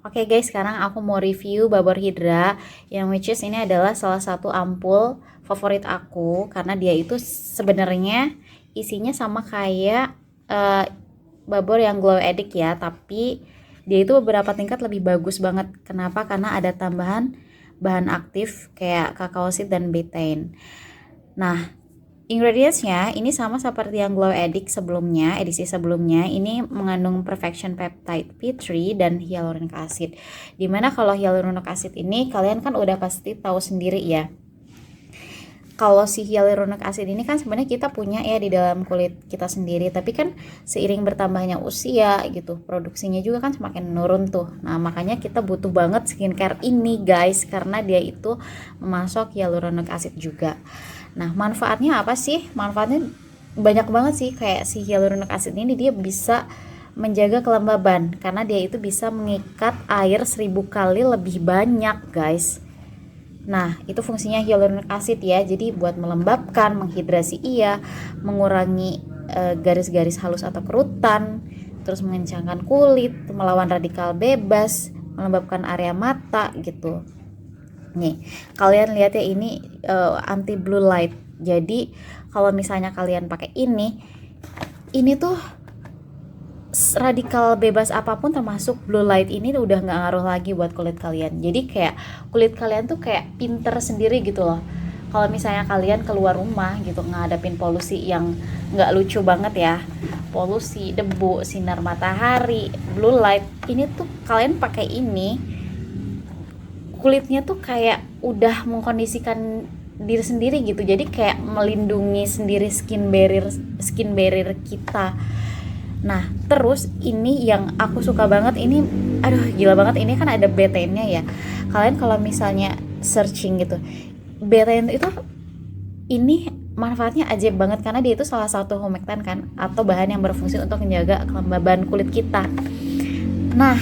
Oke guys, sekarang aku mau review Babor Hydra yang which is ini adalah salah satu ampul favorit aku karena dia itu sebenarnya isinya sama kayak eh, Babor yang Glow Addict ya, tapi dia itu beberapa tingkat lebih bagus banget. Kenapa? Karena ada tambahan bahan aktif kayak cacao seed dan betaine. Nah, ingredientsnya ini sama seperti yang Glow Addict sebelumnya, edisi sebelumnya. Ini mengandung Perfection Peptide P3 dan hyaluronic acid. Dimana kalau hyaluronic acid ini kalian kan udah pasti tahu sendiri ya. Kalau si hyaluronic acid ini kan sebenarnya kita punya ya di dalam kulit kita sendiri, tapi kan seiring bertambahnya usia gitu, produksinya juga kan semakin menurun tuh. Nah, makanya kita butuh banget skincare ini guys, karena dia itu memasok hyaluronic acid juga. Nah, manfaatnya apa sih? Manfaatnya banyak banget sih. Kayak si hyaluronic acid ini dia bisa menjaga kelembaban karena dia itu bisa mengikat air 1000 kali lebih banyak guys. Nah, itu fungsinya hyaluronic acid ya. Jadi buat melembabkan, menghidrasi iya, mengurangi garis-garis halus atau kerutan, terus mengencangkan kulit, melawan radikal bebas, melembabkan area mata gitu. Nih, kalian lihat ya ini anti blue light. Jadi kalau misalnya kalian pakai ini tuh radikal bebas apapun termasuk blue light ini udah nggak ngaruh lagi buat kulit kalian. Jadi kayak kulit kalian tuh kayak pinter sendiri gitu loh. Kalau misalnya kalian keluar rumah gitu ngadapin polusi yang nggak lucu banget ya, polusi, debu, sinar matahari, blue light, ini tuh kalian pakai ini kulitnya tuh kayak udah mengkondisikan diri sendiri gitu, jadi kayak melindungi sendiri skin barrier kita. Nah, terus ini yang aku suka banget ini, aduh gila banget, ini kan ada betaine-nya ya. Kalian kalau misalnya searching gitu, betaine itu ini manfaatnya ajaib banget karena dia itu salah satu humectant kan, atau bahan yang berfungsi untuk menjaga kelembaban kulit kita. Nah,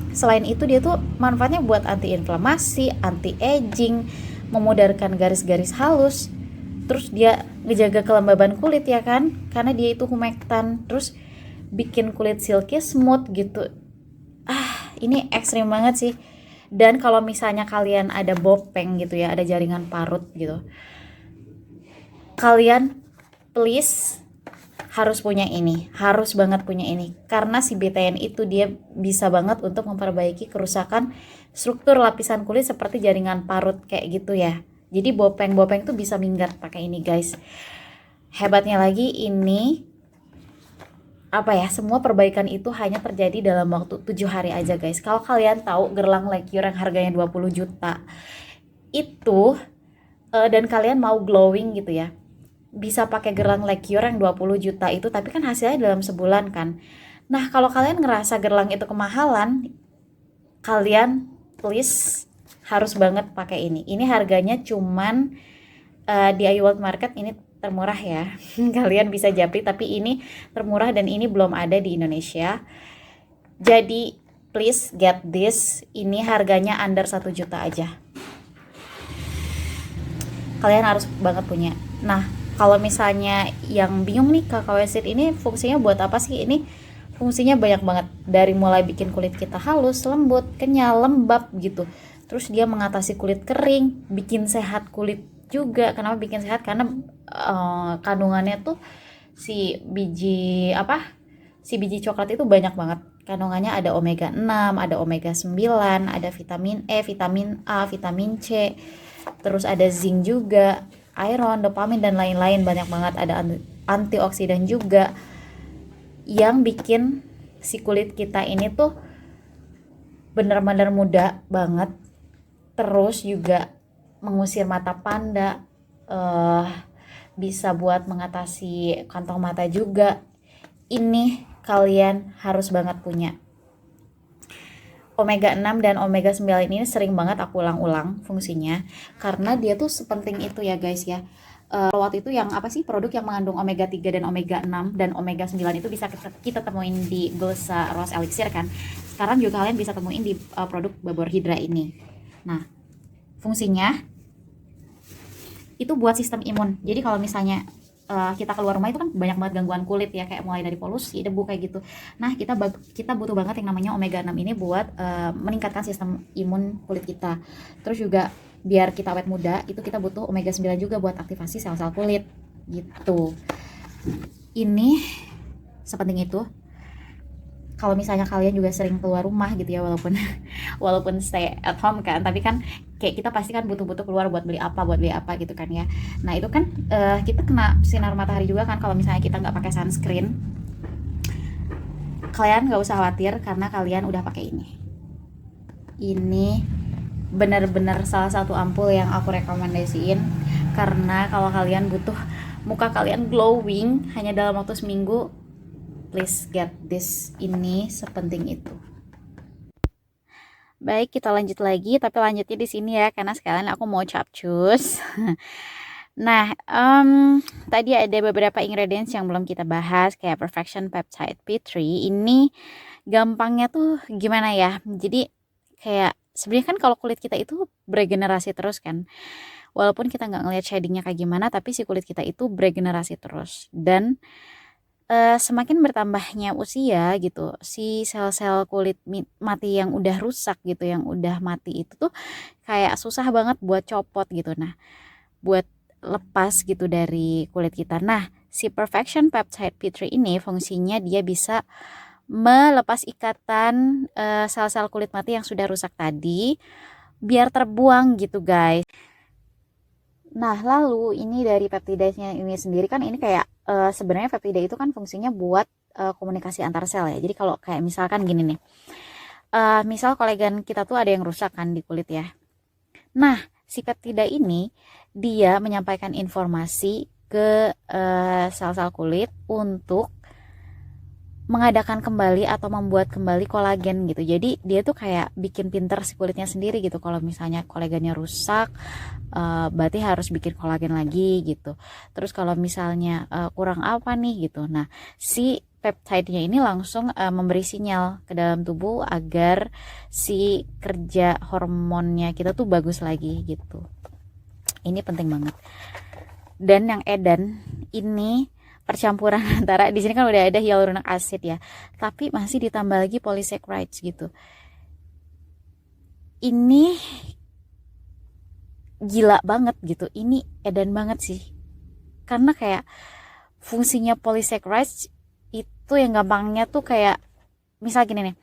selain itu dia tuh manfaatnya buat anti-inflamasi, anti-aging, memudarkan garis-garis halus. Terus dia ngejaga kelembaban kulit ya kan, karena dia itu humectant. Terus bikin kulit silky smooth gitu. Ini ekstrim banget sih. Dan kalau misalnya kalian ada bopeng gitu ya, ada jaringan parut gitu, kalian please harus punya ini, harus banget punya ini, karena si betaine itu dia bisa banget untuk memperbaiki kerusakan struktur lapisan kulit seperti jaringan parut kayak gitu ya. Jadi bopeng-bopeng tuh bisa minggat pakai ini guys. Hebatnya lagi ini apa ya, semua perbaikan itu hanya terjadi dalam waktu 7 hari aja guys. Kalau kalian tahu gelang Lecure yang harganya 20 juta itu dan kalian mau glowing gitu ya, bisa pakai gelang Lecure yang 20 juta itu, tapi kan hasilnya dalam sebulan kan. Nah, kalau kalian ngerasa gelang itu kemahalan, kalian please harus banget pakai ini. Ini harganya cuman di Ayu World Market ini termurah ya. Kalian bisa japri, tapi ini termurah dan ini belum ada di Indonesia. Jadi please get this. Ini harganya under 1 juta aja. Kalian harus banget punya. Nah, kalau misalnya yang bingung nih, cacao seed ini fungsinya buat apa sih? Ini fungsinya banyak banget, dari mulai bikin kulit kita halus, lembut, kenyal, lembab gitu. Terus dia mengatasi kulit kering, bikin sehat kulit juga. Kenapa bikin sehat? Karena kandungannya tuh si biji apa? Si biji coklat itu banyak banget. Kandungannya ada omega 6, ada omega 9, ada vitamin E, vitamin A, vitamin C. Terus ada zinc juga, iron, dopamin dan lain-lain, banyak banget. Ada antioksidan juga yang bikin si kulit kita ini tuh bener-bener muda banget. Terus juga mengusir mata panda, bisa buat mengatasi kantong mata juga. Ini kalian harus banget punya. Omega 6 dan omega 9 ini sering banget aku ulang-ulang fungsinya karena dia tuh sepenting itu ya guys ya. Waktu itu yang apa sih, produk yang mengandung omega 3 dan omega 6 dan omega 9 itu bisa kita temuin di Gulsa Rose Elixir kan. Sekarang juga kalian bisa temuin di produk Babor Hydra ini. Nah, fungsinya itu buat sistem imun. Jadi kalau misalnya kita keluar rumah itu kan banyak banget gangguan kulit ya, kayak mulai dari polusi, debu kayak gitu. Nah, kita butuh banget yang namanya omega 6 ini buat meningkatkan sistem imun kulit kita. Terus juga biar kita awet muda, itu kita butuh omega 9 juga buat aktivasi sel-sel kulit gitu. Ini sepenting itu. Kalau misalnya kalian juga sering keluar rumah gitu ya, walaupun walaupun stay at home kan, tapi kan kayak kita pasti kan butuh keluar buat beli apa gitu kan ya. Nah itu kan kita kena sinar matahari juga kan kalau misalnya kita nggak pakai sunscreen. Kalian nggak usah khawatir karena kalian udah pakai ini. Ini benar-benar salah satu ampul yang aku rekomendasiin, karena kalau kalian butuh muka kalian glowing hanya dalam waktu seminggu, please get this. Ini sepenting itu. Baik, kita lanjut lagi, tapi lanjutnya di sini ya, karena sekalian aku mau capcus. Nah, tadi ada beberapa ingredients yang belum kita bahas, kayak Perfection Peptide P3. Ini gampangnya tuh gimana ya? Jadi kayak sebenarnya kan kalau kulit kita itu beregenerasi terus kan. Walaupun kita nggak ngelihat shadingnya kayak gimana, tapi si kulit kita itu beregenerasi terus. Dan semakin bertambahnya usia gitu, si sel-sel kulit mati yang udah rusak gitu, yang udah mati itu tuh kayak susah banget buat copot gitu. Nah, buat lepas gitu dari kulit kita. Nah, si Perfection Peptide P3 ini fungsinya dia bisa melepas ikatan sel-sel kulit mati yang sudah rusak tadi biar terbuang gitu guys. Nah, lalu ini dari peptidase-nya ini sendiri kan, ini kayak sebenarnya peptida itu kan fungsinya buat komunikasi antar sel ya. Jadi kalau kayak misalkan gini nih, misal kolagen kita tuh ada yang rusak kan di kulit ya. Nah, si peptida ini dia menyampaikan informasi ke sel-sel kulit untuk mengadakan kembali atau membuat kembali kolagen gitu. Jadi dia tuh kayak bikin pinter si kulitnya sendiri gitu. Kalau misalnya kolagennya rusak, berarti harus bikin kolagen lagi gitu. Terus kalau misalnya kurang apa nih gitu. Nah, si peptide-nya ini langsung memberi sinyal ke dalam tubuh agar si kerja hormonnya kita tuh bagus lagi gitu. Ini penting banget. Dan yang edan ini percampuran antara, di sini kan udah ada hyaluronic acid ya, tapi masih ditambah lagi polysaccharides gitu. Ini gila banget gitu, ini edan banget sih, karena kayak fungsinya polysaccharides itu yang gampangnya tuh kayak misal gini nih,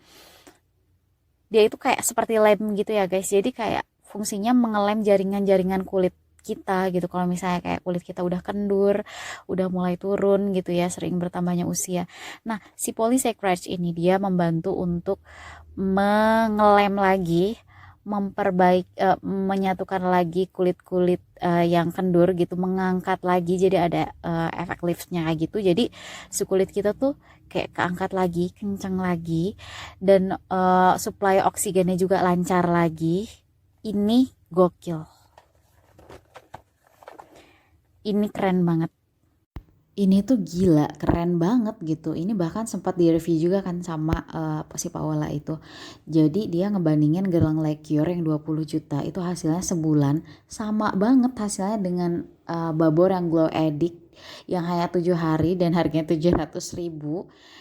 dia itu kayak seperti lem gitu ya guys. Jadi kayak fungsinya mengelem jaringan-jaringan kulit kita gitu. Kalau misalnya kayak kulit kita udah kendur, udah mulai turun gitu ya, sering bertambahnya usia. Nah, si polysaccharides ini dia membantu untuk mengelem lagi, menyatukan lagi kulit-kulit yang kendur gitu, mengangkat lagi, jadi ada efek liftnya kayak gitu. Jadi si kulit kita tuh kayak keangkat lagi, kenceng lagi, dan suplai oksigennya juga lancar lagi. Ini gokil. Ini keren banget. Ini tuh gila, keren banget gitu. Ini bahkan sempat direview juga kan sama si Paola itu. Jadi dia ngebandingin Gelang Lake Cure yang 20 juta itu hasilnya sebulan sama banget hasilnya dengan Babor yang Glow Addict yang hanya 7 hari dan harganya 700.000.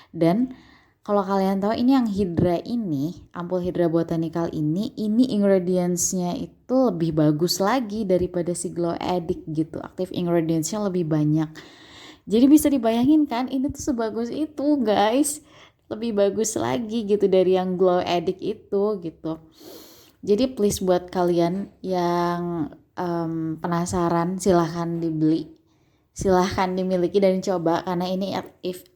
Dan kalau kalian tahu, ini yang Hydra ini, ampul Hydra Botanical ini ingredientsnya itu lebih bagus lagi daripada si Glow Addict gitu. Active ingredientsnya lebih banyak. Jadi bisa dibayangin kan, ini tuh sebagus itu guys. Lebih bagus lagi gitu dari yang Glow Addict itu gitu. Jadi please buat kalian yang penasaran, silahkan dibeli. Silahkan dimiliki dan coba, karena ini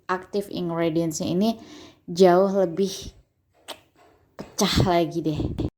active ingredientsnya ini jauh lebih pecah lagi deh.